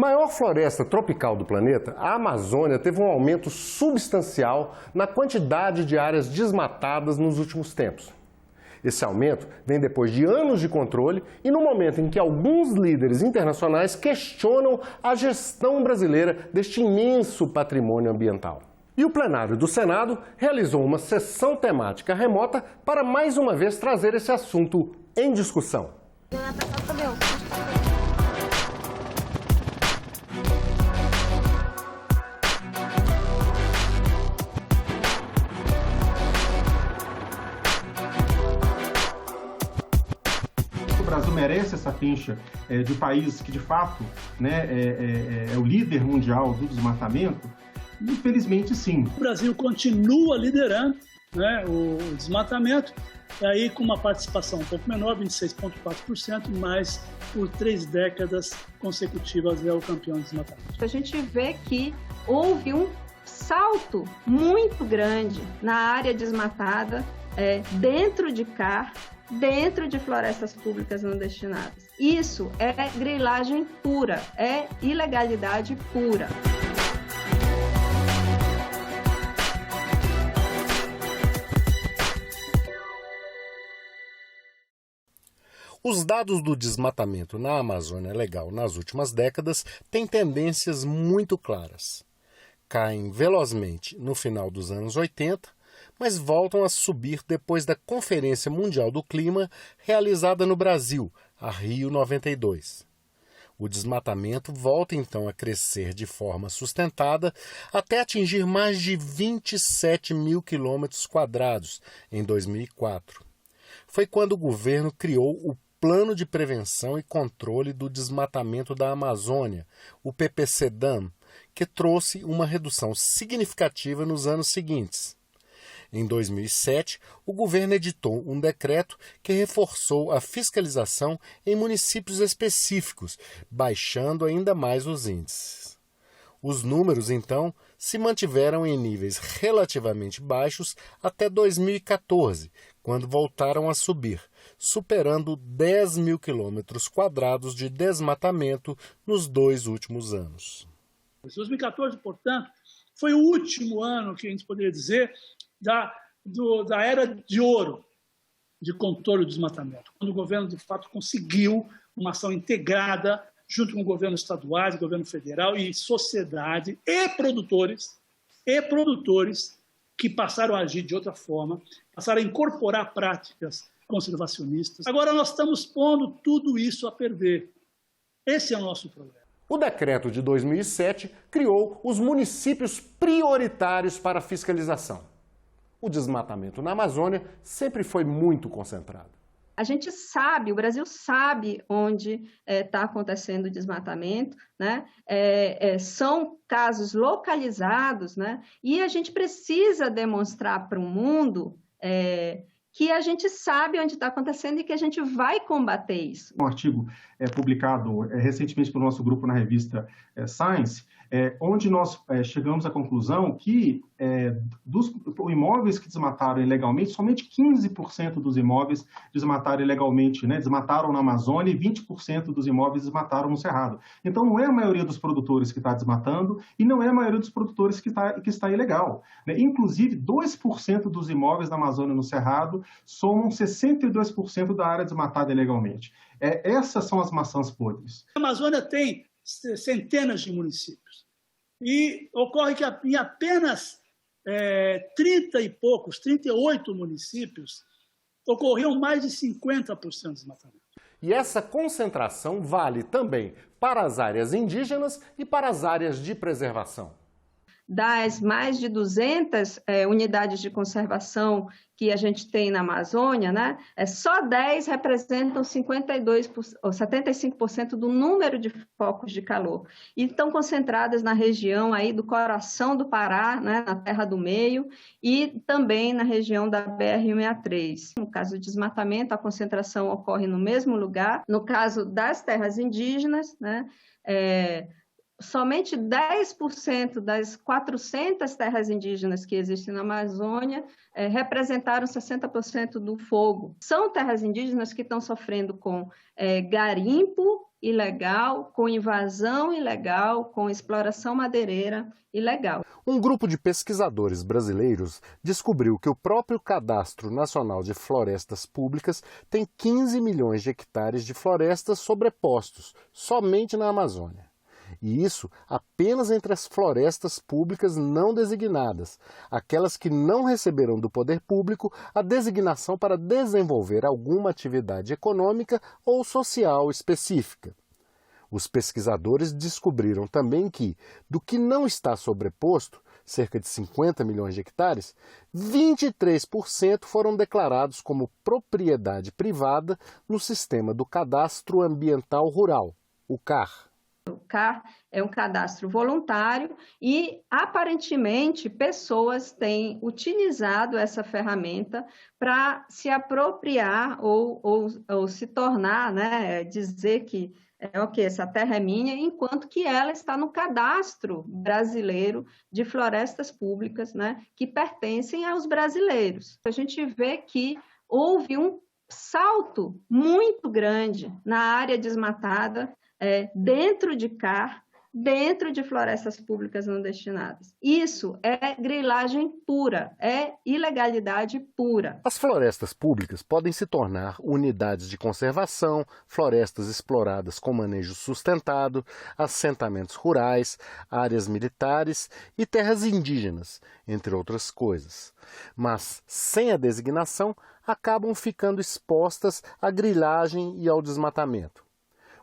Maior floresta tropical do planeta, a Amazônia teve um aumento substancial na quantidade de áreas desmatadas nos últimos tempos. Esse aumento vem depois de anos de controle e no momento em que alguns líderes internacionais questionam a gestão brasileira deste imenso patrimônio ambiental. E o plenário do Senado realizou uma sessão temática remota para mais uma vez trazer esse assunto em discussão. O Brasil merece essa ficha de país que, de fato, né, é o líder mundial do desmatamento? Infelizmente, sim. O Brasil continua liderando, né, o desmatamento, aí com uma participação um pouco menor, 26,4%, mas por 3 décadas consecutivas é o campeão de desmatamento. A gente vê que houve um salto muito grande na área desmatada, dentro de CAR, dentro de florestas públicas não destinadas. Isso é grilagem pura, é ilegalidade pura. Os dados do desmatamento na Amazônia Legal nas últimas décadas têm tendências muito claras. Caem velozmente no final dos anos 80, mas voltam a subir depois da Conferência Mundial do Clima realizada no Brasil, a Rio 92. O desmatamento volta então a crescer de forma sustentada até atingir mais de 27 mil quilômetros quadrados em 2004. Foi quando o governo criou o Plano de Prevenção e Controle do Desmatamento da Amazônia, o PPCDAM, que trouxe uma redução significativa nos anos seguintes. Em 2007, o governo editou um decreto que reforçou a fiscalização em municípios específicos, baixando ainda mais os índices. Os números, então, se mantiveram em níveis relativamente baixos até 2014, quando voltaram a subir, superando 10 mil quilômetros quadrados de desmatamento nos 2 últimos anos. 2014, portanto, foi o último ano que a gente poderia dizer da era de ouro de controle do desmatamento, quando o governo, de fato, conseguiu uma ação integrada junto com o governo estadual, governo federal e sociedade e produtores que passaram a agir de outra forma, passaram a incorporar práticas conservacionistas. Agora nós estamos pondo tudo isso a perder. Esse é o nosso problema. O decreto de 2007 criou os municípios prioritários para a fiscalização. O desmatamento na Amazônia sempre foi muito concentrado. A gente sabe, o Brasil sabe onde está acontecendo o desmatamento, né? São casos localizados, né? E a gente precisa demonstrar para o mundo que a gente sabe onde está acontecendo e que a gente vai combater isso. Um artigo publicado recentemente pelo nosso grupo na revista Science, onde nós chegamos à conclusão que dos imóveis que desmataram ilegalmente, somente 15% dos imóveis desmataram ilegalmente, né? Desmataram na Amazônia e 20% dos imóveis desmataram no Cerrado. Então não é a maioria dos produtores que está desmatando e não é a maioria dos produtores que está ilegal, né? Inclusive, 2% dos imóveis na Amazônia no Cerrado somam 62% da área desmatada ilegalmente. Essas são as maçãs podres. A Amazônia tem centenas de municípios e ocorre que em apenas 38 municípios ocorriam mais de 50% de desmatamento. E essa concentração vale também para as áreas indígenas e para as áreas de preservação. Das mais de 200 unidades de conservação que a gente tem na Amazônia, né, só 10 representam 75% do número de focos de calor. E estão concentradas na região aí do coração do Pará, né, na Terra do Meio, e também na região da BR-163. No caso do desmatamento, a concentração ocorre no mesmo lugar. No caso das terras indígenas, né, somente 10% das 400 terras indígenas que existem na Amazônia representaram 60% do fogo. São terras indígenas que estão sofrendo com garimpo ilegal, com invasão ilegal, com exploração madeireira ilegal. Um grupo de pesquisadores brasileiros descobriu que o próprio Cadastro Nacional de Florestas Públicas tem 15 milhões de hectares de florestas sobrepostos, somente na Amazônia. E isso apenas entre as florestas públicas não designadas, aquelas que não receberam do poder público a designação para desenvolver alguma atividade econômica ou social específica. Os pesquisadores descobriram também que, do que não está sobreposto, cerca de 50 milhões de hectares, 23% foram declarados como propriedade privada no sistema do Cadastro Ambiental Rural, o CAR. O CAR é um cadastro voluntário e, aparentemente, pessoas têm utilizado essa ferramenta para se apropriar ou se tornar, né, dizer que ok, essa terra é minha, enquanto que ela está no cadastro brasileiro de florestas públicas, né, que pertencem aos brasileiros. A gente vê que houve um salto muito grande na área desmatada, dentro de CAR, dentro de florestas públicas não destinadas. Isso é grilagem pura, é ilegalidade pura. As florestas públicas podem se tornar unidades de conservação, florestas exploradas com manejo sustentado, assentamentos rurais, áreas militares e terras indígenas, entre outras coisas. Mas, sem a designação, acabam ficando expostas à grilagem e ao desmatamento.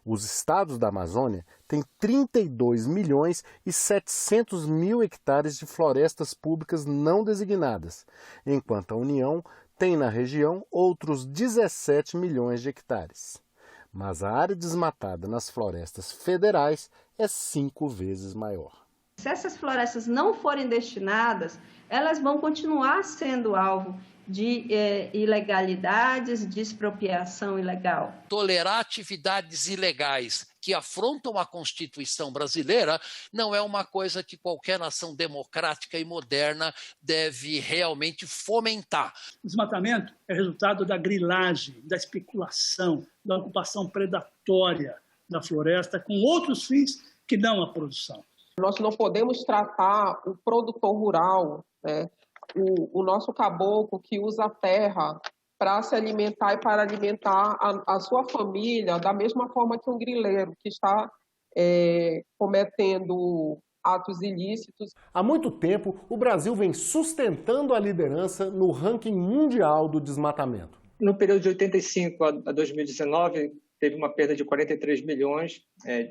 Os estados da Amazônia têm 32 milhões e 700 mil hectares de florestas públicas não designadas, enquanto a União tem na região outros 17 milhões de hectares. Mas a área desmatada nas florestas federais é 5 vezes maior. Se essas florestas não forem destinadas, elas vão continuar sendo alvo de ilegalidades, de expropriação ilegal. Tolerar atividades ilegais que afrontam a Constituição brasileira não é uma coisa que qualquer nação democrática e moderna deve realmente fomentar. O desmatamento é resultado da grilagem, da especulação, da ocupação predatória da floresta com outros fins que não a produção. Nós não podemos tratar o produtor rural, né, o nosso caboclo que usa a terra para se alimentar e para alimentar a sua família, da mesma forma que um grileiro que está cometendo atos ilícitos. Há muito tempo, o Brasil vem sustentando a liderança no ranking mundial do desmatamento. No período de 85 a 2019, teve uma perda de 43 milhões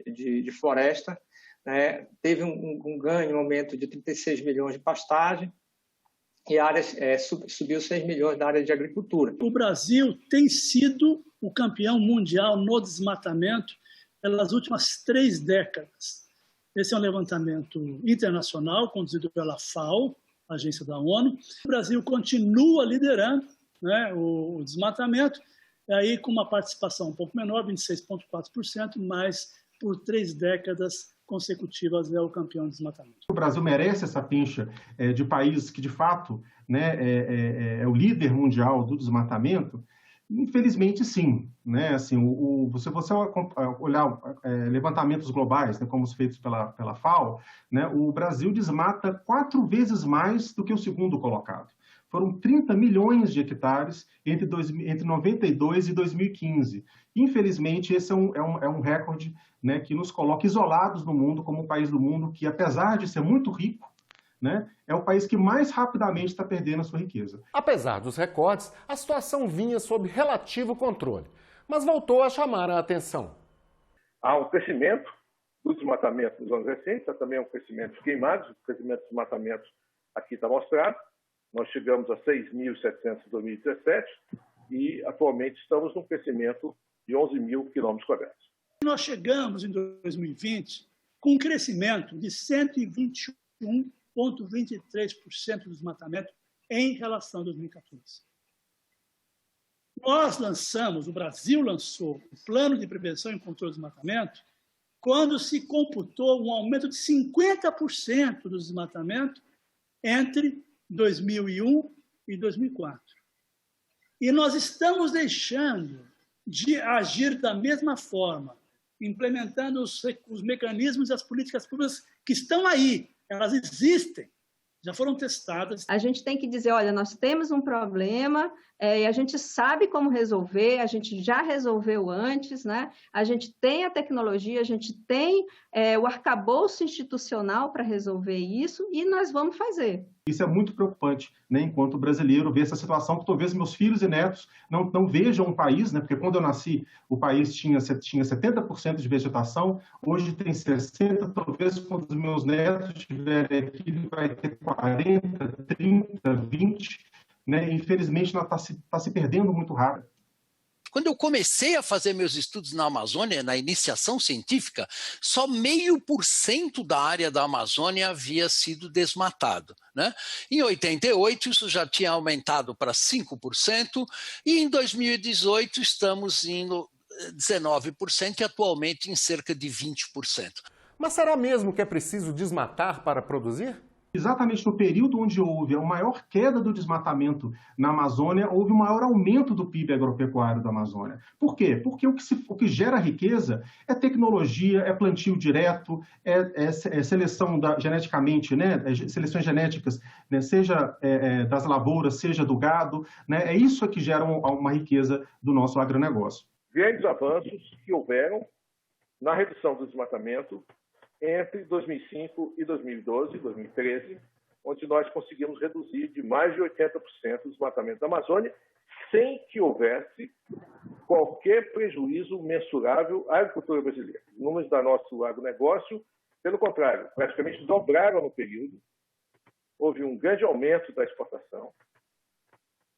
de floresta, né? Teve um ganho, um aumento de 36 milhões de pastagem, e a área subiu 6 milhões da área de agricultura. O Brasil tem sido o campeão mundial no desmatamento pelas últimas 3 décadas. Esse é um levantamento internacional conduzido pela FAO, agência da ONU. O Brasil continua liderando, né, o desmatamento, aí com uma participação um pouco menor, 26,4%, mas por 3 décadas consecutivas é o campeão de desmatamento. O Brasil merece essa pincha de país que, de fato, né, é o líder mundial do desmatamento? Infelizmente, sim. Né? Assim, se você olhar levantamentos globais, né, como os feitos pela FAO, né, o Brasil desmata 4 vezes mais do que o segundo colocado. Foram 30 milhões de hectares entre 92 e 2015. Infelizmente, esse é um recorde, né, que nos coloca isolados no mundo, como um país do mundo que, apesar de ser muito rico, né, é o país que mais rapidamente está perdendo a sua riqueza. Apesar dos recordes, a situação vinha sob relativo controle, mas voltou a chamar a atenção. Há um crescimento do desmatamento nos anos recentes, há também um crescimento dos queimados, o crescimento dos desmatamentos aqui está mostrado. Nós chegamos a 6.700 em 2017 e atualmente estamos num crescimento de 11 mil quilômetros quadrados. Nós chegamos em 2020 com um crescimento de 121,23% do desmatamento em relação a 2014. O Brasil lançou o Plano de Prevenção e Controle do Desmatamento quando se computou um aumento de 50% do desmatamento entre 2001 e 2004. E nós estamos deixando de agir da mesma forma implementando os mecanismos e as políticas públicas que estão aí, elas existem, já foram testadas. A gente tem que dizer, olha, nós temos um problema e a gente sabe como resolver, a gente já resolveu antes, né? A gente tem a tecnologia, a gente tem o arcabouço institucional para resolver isso e nós vamos fazer. Isso é muito preocupante, né, enquanto brasileiro, ver essa situação que talvez meus filhos e netos não vejam um país, né, porque quando eu nasci, o país tinha 70% de vegetação, hoje tem 60%, talvez quando os meus netos estiverem aqui, ele vai ter 40%, 30%, 20%, né, infelizmente está se perdendo muito rápido. Quando eu comecei a fazer meus estudos na Amazônia, na iniciação científica, só 0,5% da área da Amazônia havia sido desmatado, né? Em 88, isso já tinha aumentado para 5%, e em 2018 estamos em 19% e atualmente em cerca de 20%. Mas será mesmo que é preciso desmatar para produzir? Exatamente no período onde houve a maior queda do desmatamento na Amazônia, houve um maior aumento do PIB agropecuário da Amazônia. Por quê? Porque o que gera riqueza é tecnologia, é plantio direto, é seleção geneticamente, né? Seleções genéticas, né? Seja das lavouras, seja do gado, né? É isso que gera uma riqueza do nosso agronegócio. Grandes avanços que houveram na redução do desmatamento entre 2005 e 2012, 2013, onde nós conseguimos reduzir de mais de 80% o desmatamento da Amazônia, sem que houvesse qualquer prejuízo mensurável à agricultura brasileira. Os números do nosso agronegócio, pelo contrário, praticamente dobraram no período. Houve um grande aumento da exportação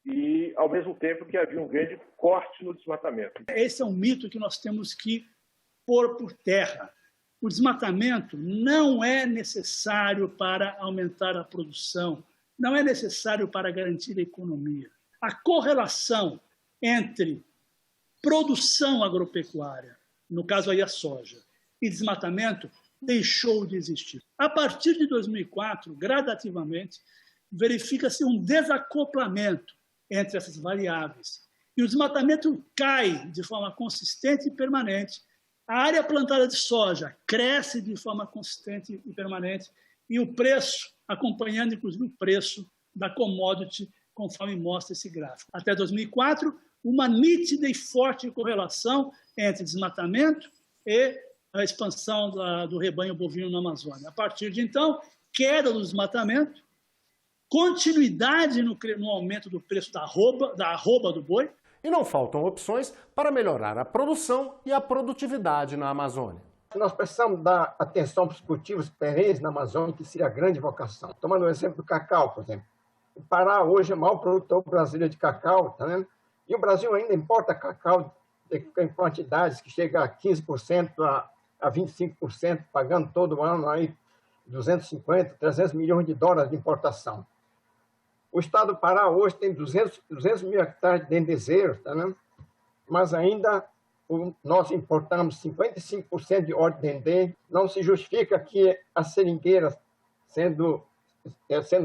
e, ao mesmo tempo, que havia um grande corte no desmatamento. Esse é um mito que nós temos que pôr por terra. O desmatamento não é necessário para aumentar a produção, não é necessário para garantir a economia. A correlação entre produção agropecuária, no caso aí a soja, e desmatamento, deixou de existir. A partir de 2004, gradativamente, verifica-se um desacoplamento entre essas variáveis. E o desmatamento cai de forma consistente e permanente. A área plantada de soja cresce de forma consistente e permanente e o preço, acompanhando inclusive o preço da commodity, conforme mostra esse gráfico. Até 2004, uma nítida e forte correlação entre desmatamento e a expansão do rebanho bovino na Amazônia. A partir de então, queda do desmatamento, continuidade no aumento do preço da arroba do boi. E não faltam opções para melhorar a produção e a produtividade na Amazônia. Nós precisamos dar atenção para os cultivos perenes na Amazônia, que seria a grande vocação. Tomando o exemplo do cacau, por exemplo. O Pará hoje é o maior produtor brasileiro de cacau, tá vendo? E o Brasil ainda importa cacau em quantidades que chegam a 15% a 25%, pagando todo ano aí 250, 300 milhões de dólares de importação. O estado do Pará hoje tem 200 mil hectares de dendezeiros, tá vendo? Mas ainda nós importamos 55% de óleo de dendê. Não se justifica que a seringueira, sendo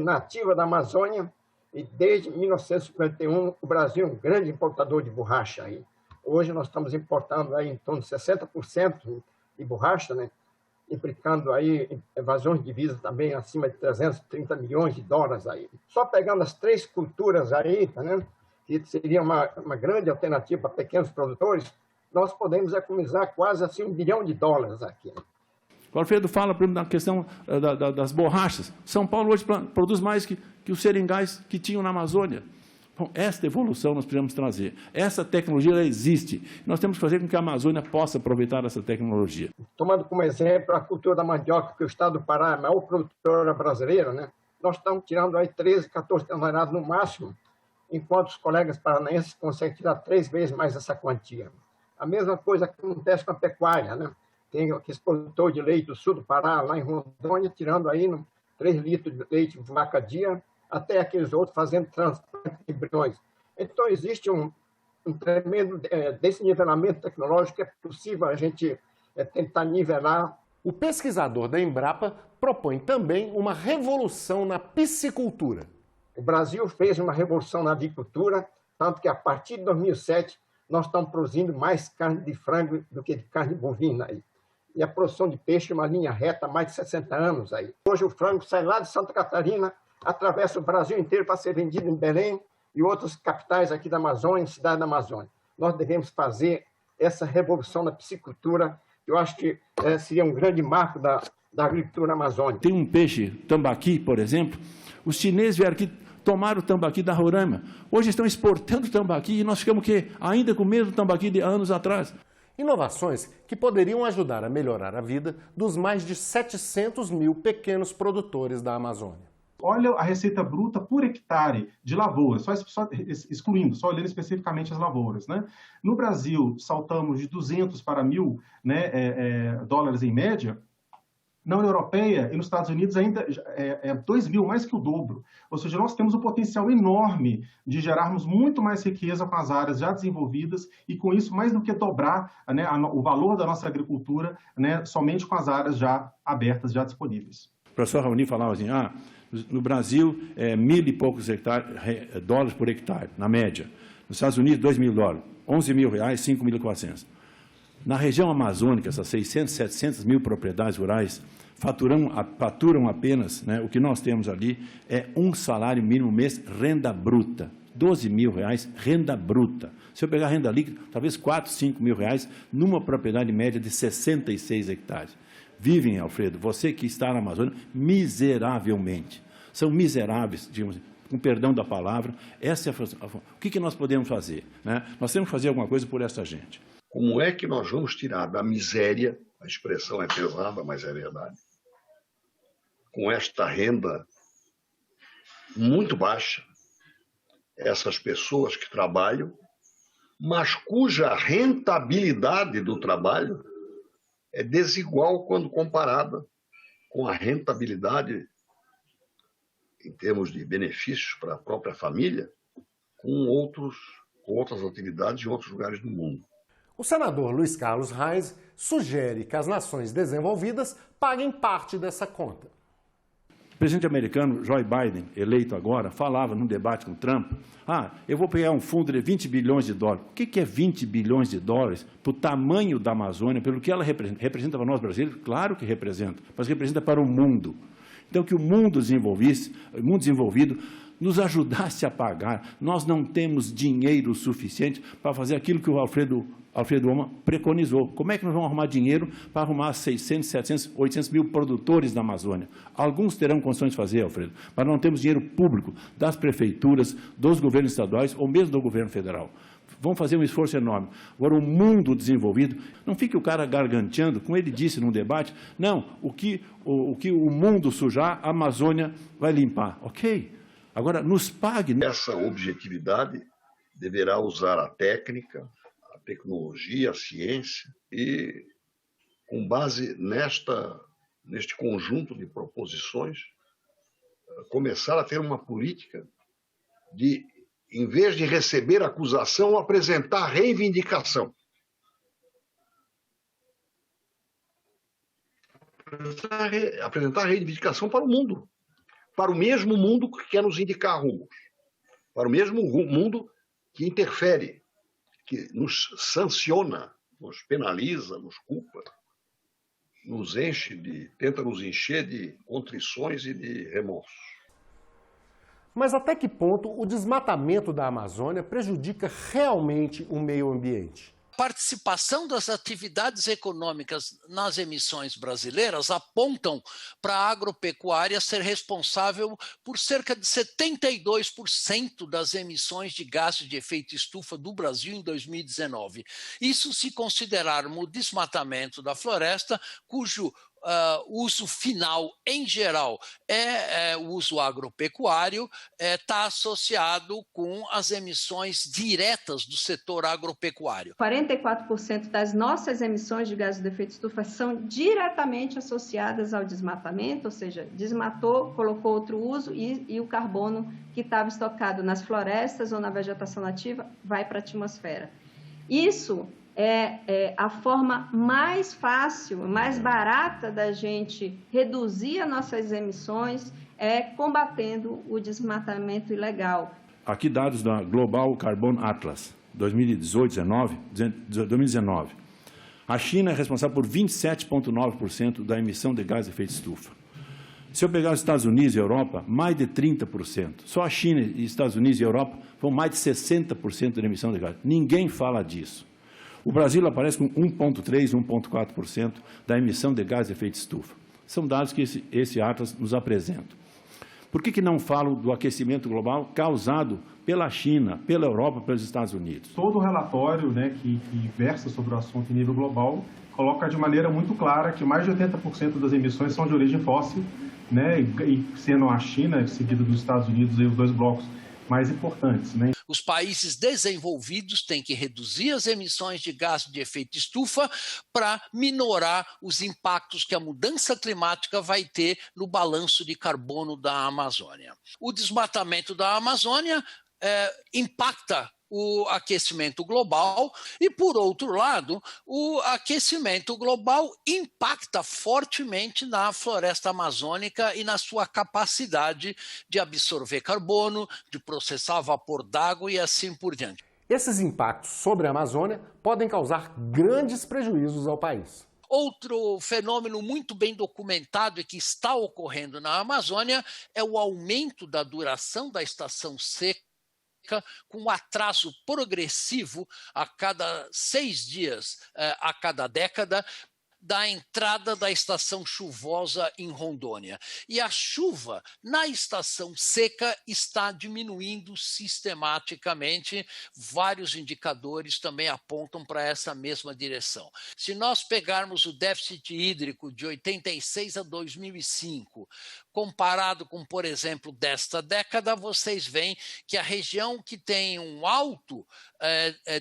nativa da Amazônia, e desde 1951 o Brasil é um grande importador de borracha. Aí. Hoje nós estamos importando aí em torno de 60% de borracha, né? Implicando aí evasões de divisas também acima de 330 milhões de dólares aí. Só pegando as 3 culturas aí, tá, né, que seria uma grande alternativa para pequenos produtores, nós podemos economizar quase assim $1 bilhão aqui. Né? O Alfredo fala na questão das borrachas. São Paulo hoje produz mais que os seringais que tinham na Amazônia. Bom, esta evolução nós precisamos trazer. Essa tecnologia ela existe. Nós temos que fazer com que a Amazônia possa aproveitar essa tecnologia. Tomando como exemplo a cultura da mandioca, que o estado do Pará é a maior produtora brasileira, né? Nós estamos tirando aí 13, 14 toneladas no máximo, enquanto os colegas paranaenses conseguem tirar 3 vezes mais essa quantia. A mesma coisa acontece com a pecuária, né? Tem aqueles produtores de leite do sul do Pará, lá em Rondônia, tirando aí 3 litros de leite de vaca dia, até aqueles outros fazendo transplante de embriões. Então, existe um tremendo desnivelamento tecnológico que é possível a gente tentar nivelar. O pesquisador da Embrapa propõe também uma revolução na piscicultura. O Brasil fez uma revolução na avicultura, tanto que a partir de 2007 nós estamos produzindo mais carne de frango do que de carne bovina aí. E a produção de peixe é uma linha reta há mais de 60 anos aí. Hoje o frango sai lá de Santa Catarina, atravessa o Brasil inteiro para ser vendido em Belém e outras capitais aqui da Amazônia, cidade da Amazônia. Nós devemos fazer essa revolução da piscicultura, que eu acho que seria um grande marco da agricultura amazônica. Tem um peixe, tambaqui, por exemplo, os chineses vieram aqui, tomaram o tambaqui da Roraima. Hoje estão exportando tambaqui e nós ficamos ainda com o mesmo tambaqui de anos atrás. Inovações que poderiam ajudar a melhorar a vida dos mais de 700 mil pequenos produtores da Amazônia. Olha a receita bruta por hectare de lavouras, só excluindo, só olhando especificamente as lavouras, né? No Brasil, saltamos de 200 para 1.000 dólares em média. Na União Europeia e nos Estados Unidos ainda é 2.000, mais que o dobro. Ou seja, nós temos um potencial enorme de gerarmos muito mais riqueza com as áreas já desenvolvidas e, com isso, mais do que dobrar o valor da nossa agricultura somente com as áreas já abertas, já disponíveis. O professor Raoni falava assim, no Brasil, 1.000 e poucos dólares por hectare, na média. Nos Estados Unidos, 2.000 dólares, 11 mil reais, 5.400. Na região amazônica, essas 600, 700 mil propriedades rurais faturam apenas, o que nós temos ali é um salário mínimo mês, renda bruta. 12 mil reais, renda bruta. Se eu pegar renda líquida, talvez 4, 5 mil reais, numa propriedade média de 66 hectares. Vivem, Alfredo, você que está na Amazônia, miseravelmente. São miseráveis, digamos assim, com perdão da palavra. Essa é o que nós podemos fazer? Nós temos que fazer alguma coisa por essa gente. Como é que nós vamos tirar da miséria, a expressão é pesada, mas é verdade, com esta renda muito baixa, essas pessoas que trabalham, mas cuja rentabilidade do trabalho é desigual quando comparada com a rentabilidade, em termos de benefícios para a própria família, com outras atividades em outros lugares do mundo. O senador Luiz Carlos Reis sugere que as nações desenvolvidas paguem parte dessa conta. O presidente americano, Joe Biden, eleito agora, falava num debate com Trump, eu vou pegar um fundo de 20 bilhões de dólares. O que é 20 bilhões de dólares para o tamanho da Amazônia, pelo que ela representa? Representa para nós brasileiros? Claro que representa, mas representa para o mundo. Então, que o mundo desenvolvido nos ajudasse a pagar. Nós não temos dinheiro suficiente para fazer aquilo que o Alfredo Oma preconizou. Como é que nós vamos arrumar dinheiro para arrumar 600, 700, 800 mil produtores da Amazônia? Alguns terão condições de fazer, Alfredo, mas não temos dinheiro público das prefeituras, dos governos estaduais ou mesmo do governo federal. Vão fazer um esforço enorme. Agora, o mundo desenvolvido, não fique o cara garganteando, como ele disse num debate, não, o que o mundo sujar, a Amazônia vai limpar. Ok. Agora, nos pague. Essa objetividade deverá usar a técnica, a tecnologia, a ciência e, com base neste conjunto de proposições, começar a ter uma política de, em vez de receber acusação, apresentar reivindicação. Apresentar reivindicação para o mundo. Para o mesmo mundo que quer nos indicar rumos, para o mesmo mundo que interfere, que nos sanciona, nos penaliza, nos culpa, tenta nos encher de contrições e de remorsos. Mas até que ponto o desmatamento da Amazônia prejudica realmente o meio ambiente? Participação das atividades econômicas nas emissões brasileiras apontam para a agropecuária ser responsável por cerca de 72% das emissões de gases de efeito estufa do Brasil em 2019. Isso se considerarmos o desmatamento da floresta, cujo uso final, em geral, é o uso agropecuário, está associado com as emissões diretas do setor agropecuário. 44% das nossas emissões de gases de efeito estufa são diretamente associadas ao desmatamento, ou seja, desmatou, colocou outro uso e o carbono que estava estocado nas florestas ou na vegetação nativa vai para a atmosfera. Isso é a forma mais fácil, mais barata da gente reduzir as nossas emissões, combatendo o desmatamento ilegal. Aqui dados da Global Carbon Atlas. 2019, a China é responsável por 27,9% da emissão de gás de efeito estufa. Se eu pegar os Estados Unidos e a Europa, mais de 30%. Só a China e Estados Unidos e a Europa vão mais de 60% da emissão de gás. Ninguém fala disso. O Brasil aparece com 1,3%, 1,4% da emissão de gás de efeito estufa. São dados que esse Atlas nos apresenta. Por que não falo do aquecimento global causado pela China, pela Europa, pelos Estados Unidos? Todo o relatório, né, que versa sobre o assunto em nível global coloca de maneira muito clara que mais de 80% das emissões são de origem fóssil, né, e sendo a China, seguida dos Estados Unidos, aí os dois blocos mais importantes, né? Os países desenvolvidos têm que reduzir as emissões de gás de efeito estufa para minorar os impactos que a mudança climática vai ter no balanço de carbono da Amazônia. O desmatamento da Amazônia impacta o aquecimento global e, por outro lado, o aquecimento global impacta fortemente na floresta amazônica e na sua capacidade de absorver carbono, de processar vapor d'água e assim por diante. Esses impactos sobre a Amazônia podem causar grandes prejuízos ao país. Outro fenômeno muito bem documentado e que está ocorrendo na Amazônia é o aumento da duração da estação seca, com um atraso progressivo a cada 6 dias, a cada década, da entrada da estação chuvosa em Rondônia. E a chuva na estação seca está diminuindo sistematicamente. Vários indicadores também apontam para essa mesma direção. Se nós pegarmos o déficit hídrico de 86 a 2005, comparado com, por exemplo, desta década, vocês veem que a região que tem um alto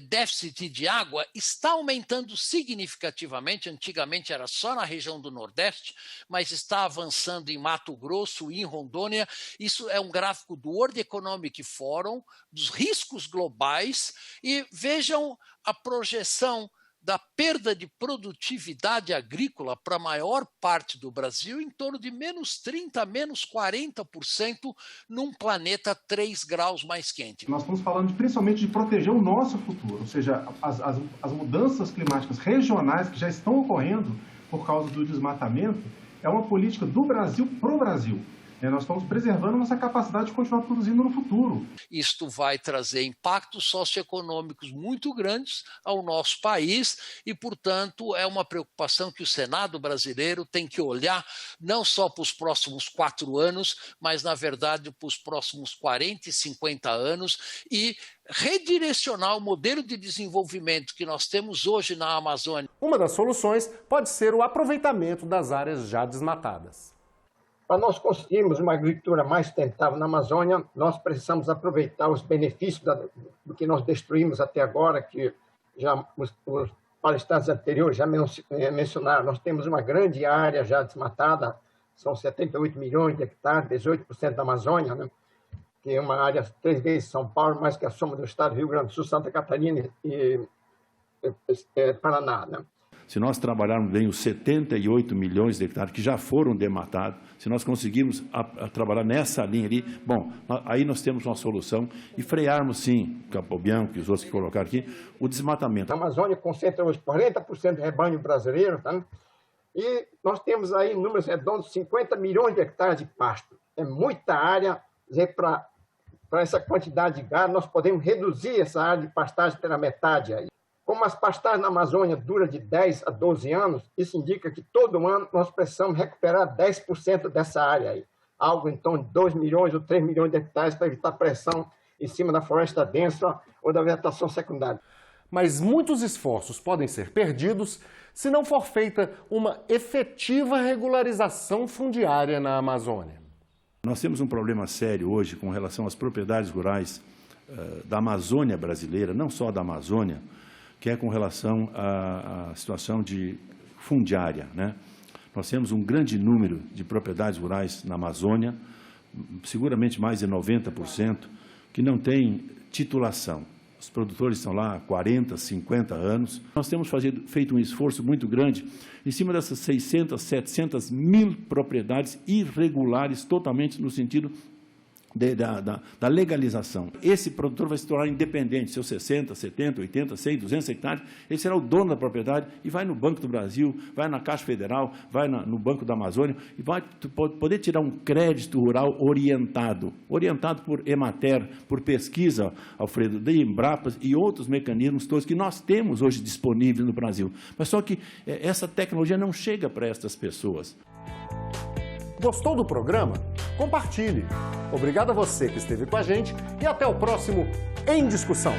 déficit de água está aumentando significativamente. Antigamente era só na região do Nordeste, mas está avançando em Mato Grosso e em Rondônia. Isso é um gráfico do World Economic Forum, dos riscos globais, e vejam a projeção da perda de produtividade agrícola para a maior parte do Brasil, em torno de menos 30%, menos 40% num planeta 3 graus mais quente. Nós estamos falando principalmente de proteger o nosso futuro, ou seja, as mudanças climáticas regionais que já estão ocorrendo por causa do desmatamento, é uma política do Brasil para o Brasil. Nós estamos preservando nossa capacidade de continuar produzindo no futuro. Isto vai trazer impactos socioeconômicos muito grandes ao nosso país e, portanto, é uma preocupação que o Senado brasileiro tem que olhar não só para os próximos 4 anos, mas, na verdade, para os próximos 40 e 50 anos e redirecionar o modelo de desenvolvimento que nós temos hoje na Amazônia. Uma das soluções pode ser o aproveitamento das áreas já desmatadas. Para nós conseguirmos uma agricultura mais sustentável na Amazônia, nós precisamos aproveitar os benefícios do que nós destruímos até agora, que já os palestrantes anteriores já mencionaram. Nós temos uma grande área já desmatada, são 78 milhões de hectares, 18% da Amazônia, né? Que é uma área 3 vezes São Paulo, mais que a soma do estado do Rio Grande do Sul, Santa Catarina e Paraná, né? Se nós trabalharmos bem os 78 milhões de hectares que já foram dematados, se nós conseguirmos trabalhar nessa linha ali, bom, aí nós temos uma solução e frearmos, sim, Capobianco e os outros que colocaram aqui, o desmatamento. A Amazônia concentra hoje 40% do rebanho brasileiro, tá? E nós temos aí, em números redondos, 50 milhões de hectares de pasto. É muita área, para essa quantidade de gado, nós podemos reduzir essa área de pastagem pela metade aí. Como as pastagens na Amazônia duram de 10 a 12 anos, isso indica que todo ano nós precisamos recuperar 10% dessa área aí. Algo em torno de 2 milhões ou 3 milhões de hectares para evitar pressão em cima da floresta densa ou da vegetação secundária. Mas muitos esforços podem ser perdidos se não for feita uma efetiva regularização fundiária na Amazônia. Nós temos um problema sério hoje com relação às propriedades rurais da Amazônia brasileira, não só da Amazônia, que é com relação à situação de fundiária, né? Nós temos um grande número de propriedades rurais na Amazônia, seguramente mais de 90%, que não tem titulação. Os produtores estão lá há 40, 50 anos. Nós temos feito um esforço muito grande em cima dessas 600, 700 mil propriedades irregulares, totalmente no sentido da legalização. Esse produtor vai se tornar independente, seus 60, 70, 80, 100, 200 hectares, ele será o dono da propriedade e vai no Banco do Brasil, vai na Caixa Federal, vai no Banco da Amazônia e vai poder tirar um crédito rural orientado por Emater, por pesquisa, Alfredo, de Embrapas e outros mecanismos todos que nós temos hoje disponíveis no Brasil. Mas só que essa tecnologia não chega para estas pessoas. Gostou do programa? Compartilhe. Obrigado a você que esteve com a gente e até o próximo Em Discussão.